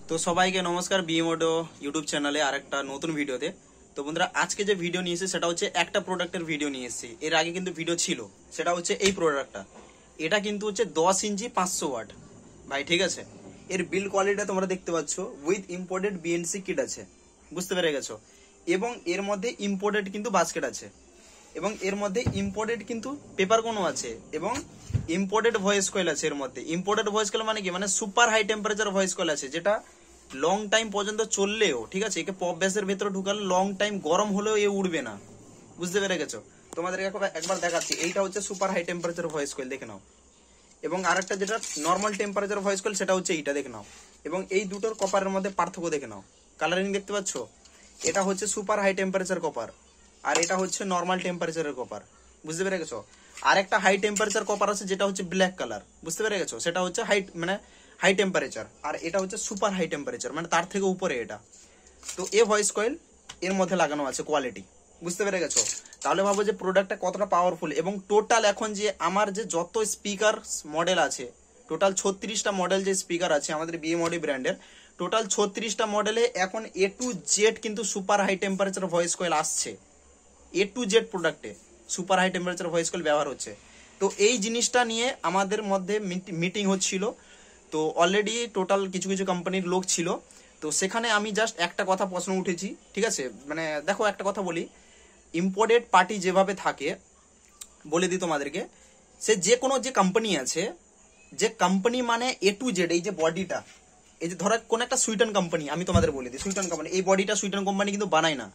তো সবাইকে নমস্কার বিএম অডিও ইউটিউব চ্যানেলে আরেকটা নতুন ভিডিওতে। তো বন্ধুরা আজকে যে ভিডিও নিয়ে এসেছি সেটা হচ্ছে একটা প্রোডাক্টের ভিডিও নিয়ে এসেছি। এর আগে কিন্তু ভিডিও ছিল, সেটা হচ্ছে এই প্রোডাক্টটা। এটা কিন্তু হচ্ছে 10 ইঞ্চি 500 ওয়াট ভাই, ঠিক আছে। এর বিল্ড কোয়ালিটিটা তোমরা দেখতে পাচ্ছ, উইথ ইম্পোর্টেড বিএনসি কিট আছে, বুঝতে পেরে গেছো। এবং এর মধ্যে ইম্পোর্টেড কিন্তু বাস্কেট আছে, এবং এর মধ্যে ইম্পোর্টেড কিন্তু পেপার কোনো আছে, এবং ইম্পোর্টেড ভয়েস কয়েল আছে। এর মধ্যে ইম্পোর্টেড ভয়েস কয়েল মানে কি, মানে super high temperature voice coil আছে, যেটা লং টাইম পর্যন্ত চললেও, ঠিক আছে, একে পপ ব্যাসের ভেতরে ঢুকালে লং টাইম গরম হলেও এ উড়বে না, বুঝতে পেরে গেছো। তোমাদেরকে একবার দেখাচ্ছি। এইটা হচ্ছে super high temperature voice coil, দেখে নাও। এবং আরেকটা যেটা নর্মাল টেম্পারেচার ভয়েস কয়েল, সেটা হচ্ছে এইটা, দেখে নাও। এবং এই দুটোর কপারের মধ্যে পার্থক্য দেখে নাও, কালারিং দেখতে পাচ্ছ। এটা হচ্ছে সুপার হাই টেম্পারেচার কপার, আর এটা হচ্ছে নর্মাল টেম্পারেচারের কপার, বুঝতে পেরে গেছো। আর একটা হাই টেম্পারেচার কপার আছে যেটা হচ্ছে ব্ল্যাক কালার, বুঝতে পেরে গেছো। সেটা হচ্ছে হাই টেম্পারেচার, আর এটা হচ্ছে সুপার হাই টেম্পারেচার, মানে তার থেকে উপরে এটা। তো এ ভয়েস কয়েল এর মধ্যে লাগানো আছে কোয়ালিটি, বুঝতে পেরে গেছো। তাহলে ভাবো যে প্রোডাক্টটা কতটা পাওয়ারফুল। এবং টোটাল এখন যে আমার যে যত স্পিকার মডেল আছে, টোটাল 36টা মডেল যে স্পিকার আছে আমাদের বিএমওডি ব্র্যান্ডের, টোটাল 36টা মডেলে এখন এ টু জেড কিন্তু super high temperature voice coil আসছে। এ টু জেড প্রোডাক্টে super high temperature voice coil ব্যবহার হচ্ছে। তো এই জিনিসটা নিয়ে আমাদের মধ্যে মিটিং হচ্ছিল। তো অলরেডি টোটাল কিছু কিছু কোম্পানির লোক ছিল। তো সেখানে আমি জাস্ট একটা কথা প্রশ্ন উঠেছি, ঠিক আছে। মানে দেখো, একটা কথা বলি, ইম্পোর্টেড পার্টি যেভাবে থাকে, বলে দিই তোমাদেরকে, সে যে কোনো যে কোম্পানি আছে, যে কোম্পানি মানে এ টু জেড, এই যে বডিটা, এই যে ধরো কোন একটা সুইডেন কোম্পানি, আমি তোমাদের বলে দিই, সুইডেন কোম্পানি, এই বডিটা সুইডেন কোম্পানি কিন্তু বানায় না,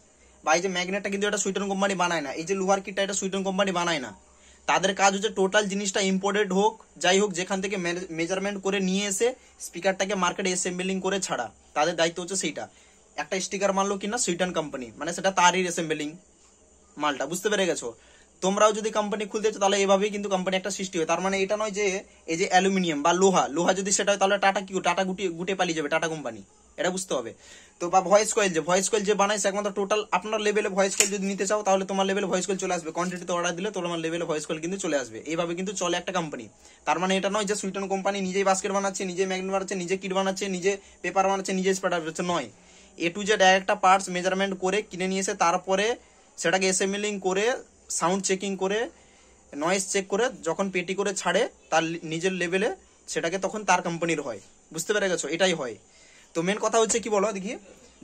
বা এই যে ম্যাগনেটটা কিন্তু এটা সুইডেন কোম্পানি বানায় না, এই যে লোহার কিটটা এটা সুইডেন কোম্পানি বানায় না। তাদের কাজ হচ্ছে টোটাল জিনিসটা ইম্পোর্টেড হোক, যাই হোক, যেখান থেকে মেজারমেন্ট করে নিয়ে এসে স্পিকারটাকে মার্কেটে অ্যাসেম্বলিং করে ছাড়া, তাদের দায়িত্ব হচ্ছে সেইটা। একটা স্টিকার মারলো কিনা সুইডেন কোম্পানি, মানে সেটা তারই অ্যাসেম্বলিং মালটা, বুঝতে পেরে গেছো। তোমরাও যদি কোম্পানি খুলতে চাও তাহলে এভাবেই কিন্তু কোম্পানি একটা সৃষ্টি হয়। তার মানে এটা নয় যে এই যে অ্যালুমিনিয়াম বা লোহা যদি সেটা হয় তাহলে টাটা গুটে পালিয়ে যাবে, টাটা কোম্পানি, এটা বুঝতে হবে। তো বা ভয়েস কয়েল যে বানাইছে, একমাত্র টোটাল আপনার লেভেলে ভয়েস কয়েল যদি নিতে চাও তাহলে তোমার লেভেলে ভয়েস কয়েল চলে আসবে, কোয়ান্টিটিতে অর্ডার দিলে তোমার লেভেলে ভয়েস কয়েল কিন্তু চলে আসবে। এইভাবে কিন্তু চলে একটা কোম্পানি। তার মানে এটা নয় যে সুইটন কোম্পানি নিজেই বাস্কেট বানাচ্ছে, নিজে ম্যাগনেট বানাচ্ছে, নিজে কিট বানাচ্ছে, নিজে পেপার বানাচ্ছে, নিজে স্প্রেডার বানাচ্ছে, নয়। এ টু জেড একটা পার্টস মেজারমেন্ট করে কিনে নিয়ে এসে তারপরে সেটাকে অ্যাসেম্বলিং করে, সাউন্ড চেকিং করে, নয়েজ চেক করে, যখন পেটি করে ছাড়ে তার নিজের লেভেলে, সেটাকে তখন তার কোম্পানির হয়, বুঝতে পেরে গেছো, এটাই হয়। তো মেন কথা হচ্ছে কি বলো দেখি,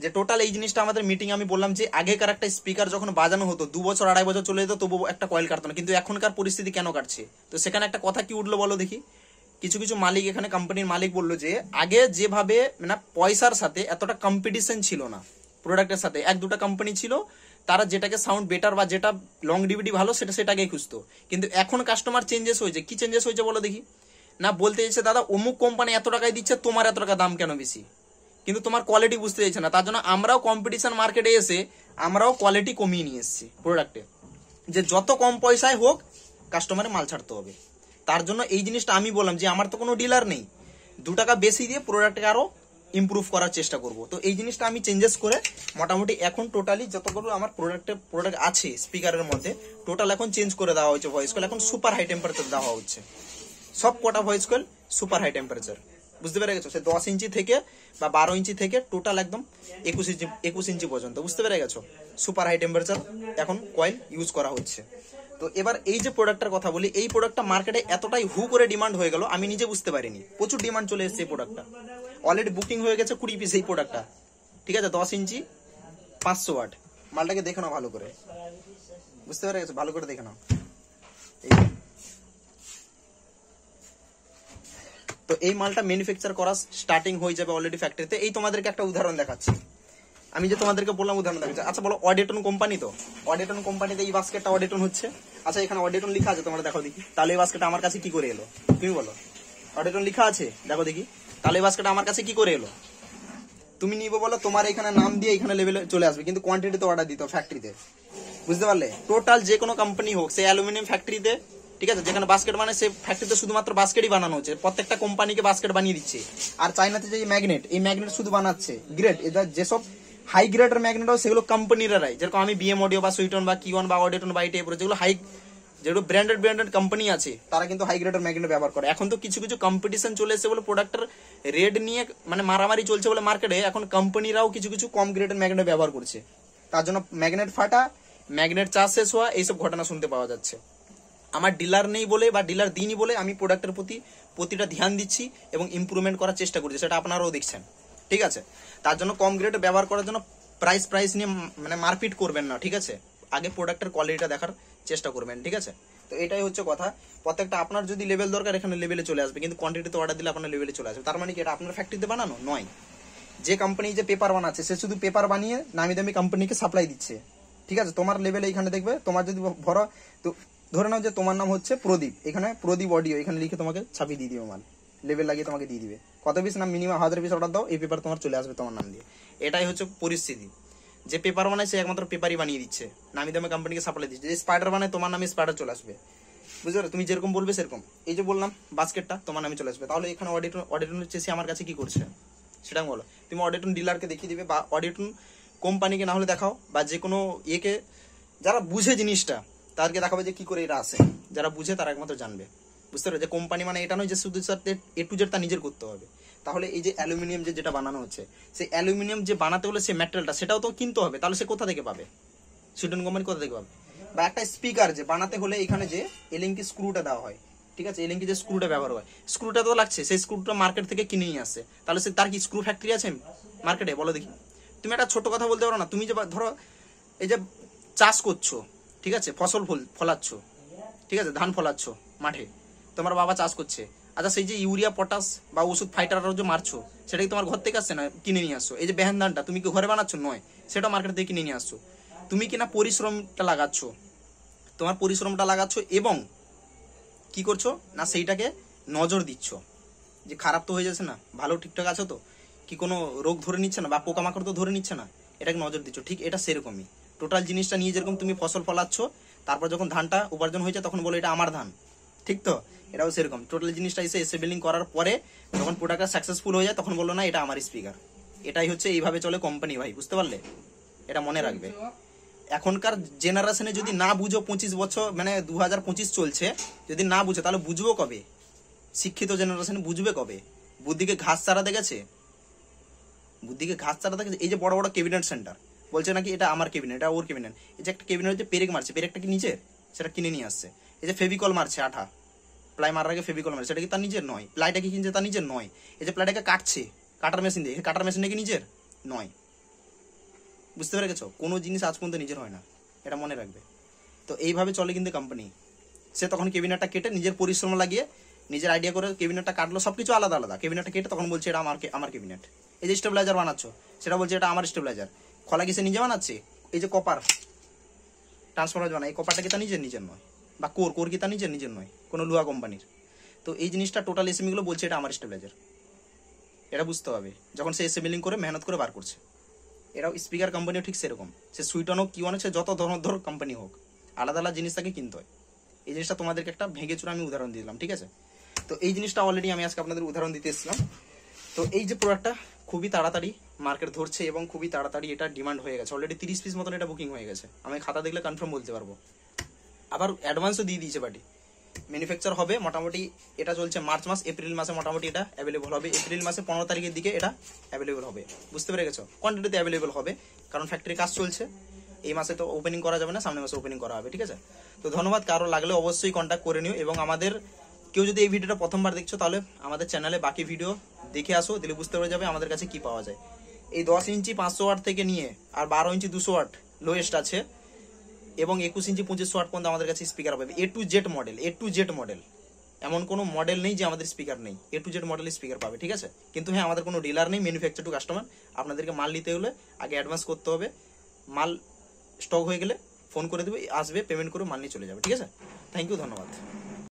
যে টোটাল এই জিনিসটা আমাদের মিটিং আমি বললাম যে আগেকার একটা স্পিকার যখন বাজানো হতো 2 বছর 2.5 বছর চলে যেত, তবু একটা কয়েল কাটতো না, কিন্তু এখনকার পরিস্থিতি কেন কাটছে। তো সেখানে একটা কথা কি উঠলো বলো দেখি। কিছু কিছু মালিক, এখানে কোম্পানির মালিক বললো যে আগে যেভাবে মানে পয়সার সাথে এতটা কম্পিটিশন ছিল না, প্রোডাক্টের সাথে 1-2টা কোম্পানি ছিল, তারা যেটাকে সাউন্ড বেটার বা যেটা লংডিভিটি ভালো সেটাকেই খুঁজতো। কিন্তু এখন কাস্টমার চেঞ্জেস হয়েছে। কি চেঞ্জেস হয়েছে বলো দেখি। না, বলতে চাইছে দাদা অমুক কোম্পানি এত টাকায় দিচ্ছে, তোমার এত টাকা দাম কেন বেশি, কিন্তু তোমার কোয়ালিটি বুঝতে চাইছে না। তার জন্য আমরাও কম্পিটিশন মার্কেটে এসে আমরাও কোয়ালিটি কমিয়ে নিয়ে এসেছি প্রোডাক্টে, যে যত কম পয়সায় হোক কাস্টমারে মাল ছাড়তে হবে। তার জন্য এই জিনিসটা আমি বললাম যে আমার তো কোনো ডিলার নেই, 2 টাকা বেশি দিয়ে প্রোডাক্টকে আরো ইমপ্রুভ করার চেষ্টা করব। তো এই জিনিসটা আমি চেঞ্জেস করে মোটামুটি এখন টোটালি যতগুলো আমার প্রোডাক্ট আছে স্পিকারের মধ্যে, টোটাল এখন চেঞ্জ করে দেওয়া হয়েছে। ভয়েস কয়েল এখন সুপার হাই টেম্পারেচার দেওয়া হচ্ছে, সব কটা voice coil super high temperature, বুঝতে পেরে গেছো। সে 10 ইঞ্চি থেকে বা 12 ইঞ্চি থেকে টোটাল একদম 21 ইঞ্চি পর্যন্ত, বুঝতে পেরে গেছো, সুপার হাই টেম্পারেচার এখন কয়েল ইউজ করা হচ্ছে। তো এবার এই যে প্রোডাক্টটার কথা বলি, এই প্রোডাক্টটা মার্কেটে এতটাই হু করে ডিমান্ড হয়ে গেল, আমি নিজে বুঝতে পারিনি, প্রচুর ডিমান্ড চলে এসেছে এই প্রোডাক্টটা। অলরেডি বুকিং হয়ে গেছে 20 পিস এই প্রোডাক্টটা, ঠিক আছে। 10 ইঞ্চি 500 ওয়াট, মালটাকে দেখে নাও ভালো করে, বুঝতে পেরে গেছো, ভালো করে দেখে নাও। তো এই মালটা ম্যানুফ্যাকচার করা স্টার্টিং হয়ে যাবে অলরেডি ফ্যাক্টরিতে। এই তোমাদেরকে একটা উদাহরণ দেখাচ্ছি, আমি যে তোমাদেরকে বললাম উদাহরণ দেখাচ্ছি। আচ্ছা বলো, অডিটন কোম্পানি, তো অডিটন কোম্পানিতে এই বাস্কেটটা অডিটন হচ্ছে। আচ্ছা এখানে অডিটন লেখা আছে, তোমরা দেখো দেখি, তাহলে এই বাস্কেটটা আমার কাছে কি করে এলো, তুমি বলো। অডিটন লেখা আছে, দেখো দেখি, তাহলে এই বাস্কেটটা আমার কাছে কি করে এলো। তুমি নিবে বলো, তোমার এখানে নাম দিয়ে এখানে লেভেলে চলে আসবে, কিন্তু কোয়ান্টিটিতে অর্ডার দিতে ফ্যাক্টরিতে, বুঝতে পারলে। টোটাল যে কোনো কোম্পানি হোক, সেই অ্যালুমিনিয়াম ফ্যাক্টরিতে, ঠিক আছে, যেখানে বাস্কেট মানে সে ফ্যাক্টরিতে শুধুমাত্র বাস্কেটই বানানো হচ্ছে, প্রত্যেকটা কোম্পানিকে বাস্কেট বানিয়ে দিচ্ছে। আর চাইনাতে যে ম্যাগনেট, এই ম্যাগনেট শুধু বানাচ্ছে গ্রেড, এটা যেসব হাই গ্রেডের ম্যাগনেট হয় সেগুলো কোম্পানিরাই, যেরকম আমি বিএম অডিও বা সুইটন বা কিওয়ান বা অডিটন বা এই টাইপের যেগুলো হাই যেগুলো ব্র্যান্ডেড কোম্পানি আছে তারা কিন্তু হাই গ্রেডের ম্যাগনেট ব্যবহার করে। এখন তো কিছু কিছু কম্পিটিশন চলে এসেছে বলে প্রোডাক্টের রেট নিয়ে মানে মারামারি চলছে বলে মার্কেটে এখন কোম্পানিরাও কিছু কিছু কম গ্রেডের ম্যাগনেট ব্যবহার করছে, তার জন্য ম্যাগনেট ফাটা, ম্যাগনেট চার্জ শেষ হওয়া এইসব ঘটনা শুনতে পাওয়া যাচ্ছে। আমার ডিলার নেই বলে বা ডিলার দিইনি বলে আমি প্রোডাক্টের প্রতিটা ধ্যান দিচ্ছি এবং ইমপ্রুভমেন্ট করার চেষ্টা করছি, সেটা আপনারাও দেখছেন, ঠিক আছে। তার জন্য কম গ্রেড ব্যবহার করার জন্য প্রাইস নিয়ে মানে মারপিট করবেন না, ঠিক আছে। আগে প্রোডাক্টের কোয়ালিটিটা দেখার চেষ্টা করবেন, ঠিক আছে। তো এটাই হচ্ছে কথা। প্রত্যেকটা আপনার যদি লেভেল দরকার এখানে লেভেলে চলে আসবে, কিন্তু কোয়ান্টিটিতে অর্ডার দিলে আপনার লেভেলে চলে আসবে। তার মানে কি এটা আপনার ফ্যাক্টরিতে বানানো নয়। যে কোম্পানি যে পেপার বানাচ্ছে সে শুধু পেপার বানিয়ে নামি দামি কোম্পানিকে সাপ্লাই দিচ্ছে, ঠিক আছে। তোমার লেভেলে এখানে দেখবে, তোমার যদি ভরো তো ধরে নাও যে তোমার নাম হচ্ছে প্রদীপ, এখানে প্রদীপ অডিও এখানে লিখে তোমাকে ছাপিয়ে দিয়ে দিবে, মাল লেভেল লাগিয়ে তোমাকে দিয়ে দিবে। কত পিস নাম মিনিমাম 1000 পিস অর্ডার দাও, এই পেপার তোমার চলে আসবে তোমার নাম দিয়ে। এটাই হচ্ছে পরিস্থিতি। যে পেপার বানায় সে একমাত্র পেপারই বানিয়ে দিচ্ছে, নামি দামি কোম্পানিকে সাপ্লাই দিচ্ছে। যে স্পাইডার বানায় তোমার নামে স্পাইডার চলে আসবে, বুঝতে পারো। তুমি যেরকম বলবে সেরকম। এই যে বললাম বাস্কেটটা তোমার নামে চলে আসবে। তাহলে এখানে অডিটন হচ্ছে সে আমার কাছে কি করছে সেটা বলো। তুমি অডিটন ডিলারকে দেখিয়ে দিবে বা অডিটন কোম্পানিকে না হলে দেখাও, বা যে কোনো ইয়েকে যারা বুঝে জিনিসটা তাদেরকে দেখাবে যে কি করে এটা আসে। যারা বুঝে তারা একমাত্র জানবে, বুঝতে পারো। যে কোম্পানি মানে এটা নয় যে শুধু এ টু জেড তা নিজের করতে হবে। তাহলে এই যে অ্যালুমিনিয়াম যেটা বানানো হচ্ছে, সেই অ্যালুমিনিয়াম যে বানাতে হলে সে ম্যাটেরিয়ালটা সেটাও তো কিনতে হবে। তাহলে সে কোথা থেকে পাবে? সুইডেন কোম্পানি কোথা থেকে পাবে? বা একটা স্পিকার যে বানাতে হলে এখানে যে এলিঙ্কি স্ক্রুটা দেওয়া হয়, ঠিক আছে, এলিঙ্কি যে স্ক্রুটা ব্যবহার হয়, স্ক্রুটা তো লাগছে, সেই স্ক্রুটা মার্কেট থেকে কিনে নিয়ে আসছে। তাহলে সে তার কি স্ক্রু ফ্যাক্টরি আছে মার্কেটে? বলো দেখি। তুমি একটা ছোট কথা বলতে পারো না? তুমি যে ধরো এই যে চাষ করছো, ঠিক আছে, ফসল ফলাচ্ছ, ঠিক আছে, ধান ফলাচ্ছ মাঠে, তোমার বাবা চাষ করছে। আচ্ছা, সেই যে ইউরিয়া পটাশ বা ওষুধ ফাইটার যে মারছো সেটা কি তোমার ঘর থেকে আসছে না কিনে নিয়ে আসছো? এই যে বেহান ধানটা তুমি কি ঘরে বানাচ্ছ? নয়, সেটা মার্কেট থেকে কিনে নিয়ে আসছো। তুমি কিনা পরিশ্রমটা লাগাচ্ছ, তোমার পরিশ্রমটা লাগাচ্ছ এবং কি করছো না সেইটাকে নজর দিচ্ছ যে খারাপ তো হয়ে যাচ্ছে না, ভালো ঠিকঠাক আছো তো, কি কোনো রোগ ধরে নিচ্ছে না বা পোকামাকড় তো ধরে নিচ্ছে না, এটাকে নজর দিচ্ছ। ঠিক এটা সেরকমই টোটাল জিনিসটা নিয়ে যেরকম তুমি ফসল ফলাচ্ছ, তারপর যখন ধানটা উপার্জন হয়েছে তখন বলো এটা আমার ধান, ঠিক তো? এটাও সেরকম টোটাল জিনিসটা এসে এসেবেলিং করার পরে যখন প্রোডাক্টটা সাকসেসফুল হয়ে যায় তখন বললো না এটা আমার স্পিকার। এটাই হচ্ছে এইভাবে চলে কোম্পানি, ভাই, বুঝতে পারলে? এটা মনে রাখবে। এখনকার জেনারেশনে যদি না বুঝো, 25 বছর মানে 2025 চলছে, যদি না বুঝো তাহলে বুঝবো কবে? শিক্ষিত জেনারেশন বুঝবে কবে? বুদ্ধিকে ঘাস চারা দেখেছে, বুদ্ধিকে ঘাস চারা দেখেছে। এই যে বড় বড় ক্যাবিনেট সেন্টার বলছে নাকি এটা আমার ক্যাবিনেট, এটা ওর ক্যাবিনেট। এই যে একটা ক্যাবিনেট হচ্ছে পেরেক মারছে, পেরেকটা কি নিজের? সেটা কিনে নিয়ে আসছে। এই যে ফেভিকল মারছে, আঠা প্লাই মারার আগে ফেভিকল মারছে, সেটা কি তার নিজের? নয়। প্লাইটা কি কিনছে? তার নিজের নয়। এই যে প্লাইটাকে কাটছে কাটার মেশিন দিয়ে, কাটার মেশিনটা কি নিজের? নয়। বুঝতে পেরে গেছো? কোনো জিনিস আজ পর্যন্ত নিজের হয় না, এটা মনে রাখবে। তো এইভাবে চলে কিন্তু কোম্পানি। সে তখন কেবিনেটটা কেটে নিজের পরিশ্রম লাগিয়ে নিজের আইডিয়া করে কেবিনেটটা কাটলো, সবকিছু আলাদা আলাদা। কেবিনেটটা কেটে তখন বলছে এটা আমার কেবিনেট। এই যে স্টেবিলাইজার বানাচ্ছ সেটা বলছে এটা আমার স্টেবিলাইজার। খোলা কি সে নিজে বানাচ্ছে? এই যে কপার ট্রান্সফরমার বানায়, এই কপারটা কি তা নিজের নয়? বা কোর কি তা নিজের নয় কোনো লুহা কোম্পানির? তো এই জিনিসটা টোটাল এসএমইগুলো বলছে এটা আমার স্টেবিলাইজার। এটা বুঝতে হবে যখন সে এসএমইলিং করে মেহনত করে বার করছে। এরাও স্পিকার কোম্পানিও ঠিক সেরকম। সে সুইটন হোক কি অনেক, সে যত ধর কোম্পানি হোক, আলাদা আলাদা জিনিস তাকে কিনতে হয়। এই জিনিসটা তোমাদেরকে একটা ভেঙে চুরে আমি উদাহরণ দিলাম, ঠিক আছে? তো এই জিনিসটা অলরেডি আমি আজকে আপনাদের উদাহরণ দিতে এসেছিলাম। তো এই যে প্রোডাক্টটা খুবই তাড়াতাড়ি মার্কেট ধরছে এবং খুবই তাড়াতাড়ি এটা ডিমান্ড হয়ে গেছে। অলরেডি 30 পিস মতন এটা বুকিং হয়ে গেছে, আমি খাতা দেখলে কনফার্ম বলতে পারবো। আবার অ্যাডভান্সও দিয়ে দিয়েছে পার্টি। ম্যানুফ্যাকচার হবে মোটামুটি, এটা চলছে মার্চ মাস, এপ্রিল মাসে মোটামুটি এটা অ্যাভেলেবল হবে। এপ্রিল মাসে 15 তারিখের দিকে এটা অ্যাভেলেবল হবে, বুঝতে পেরে গেছো? কোয়ান্টিটিতে অ্যাভেলেবল হবে কারণ ফ্যাক্টরি কাজ চলছে। এই মাসে তো ওপেনিং করা যাবে না, সামনের মাসে ওপেনিং করা হবে, ঠিক আছে? তো ধন্যবাদ। কারো লাগলে অবশ্যই কন্ট্যাক্ট করে নিও। এবং আমাদের কেউ যদি এই ভিডিওটা প্রথমবার দেখছো তাহলে আমাদের চ্যানেলে বাকি ভিডিও দেখে আসো, দিলে বুঝতে পেরে যাবে আমাদের কাছে কি পাওয়া যায়। এই 10 ইঞ্চি 500 ওয়াট থেকে নিয়ে আর 12 ইঞ্চি 200 ওয়াট লোয়েস্ট আছে এবং 21 ইঞ্চি 2500 ওয়াট পর্যন্ত আমাদের কাছে স্পিকার পাবে। এ টু জেড মডেল, এমন কোনো মডেল নেই যে আমাদের স্পিকার নেই। এ টু জেড মডেল স্পিকার পাবে, ঠিক আছে? কিন্তু হ্যাঁ, আমাদের কোনো ডিলার নেই, ম্যানুফ্যাকচার টু কাস্টমার। আপনাদেরকে মাল নিতে হলে আগে অ্যাডভান্স করতে হবে, মাল স্টক হয়ে গেলে ফোন করে দেবে, আসবে, পেমেন্ট করে মাল নিয়ে চলে যাবে, ঠিক আছে? থ্যাংক ইউ, ধন্যবাদ।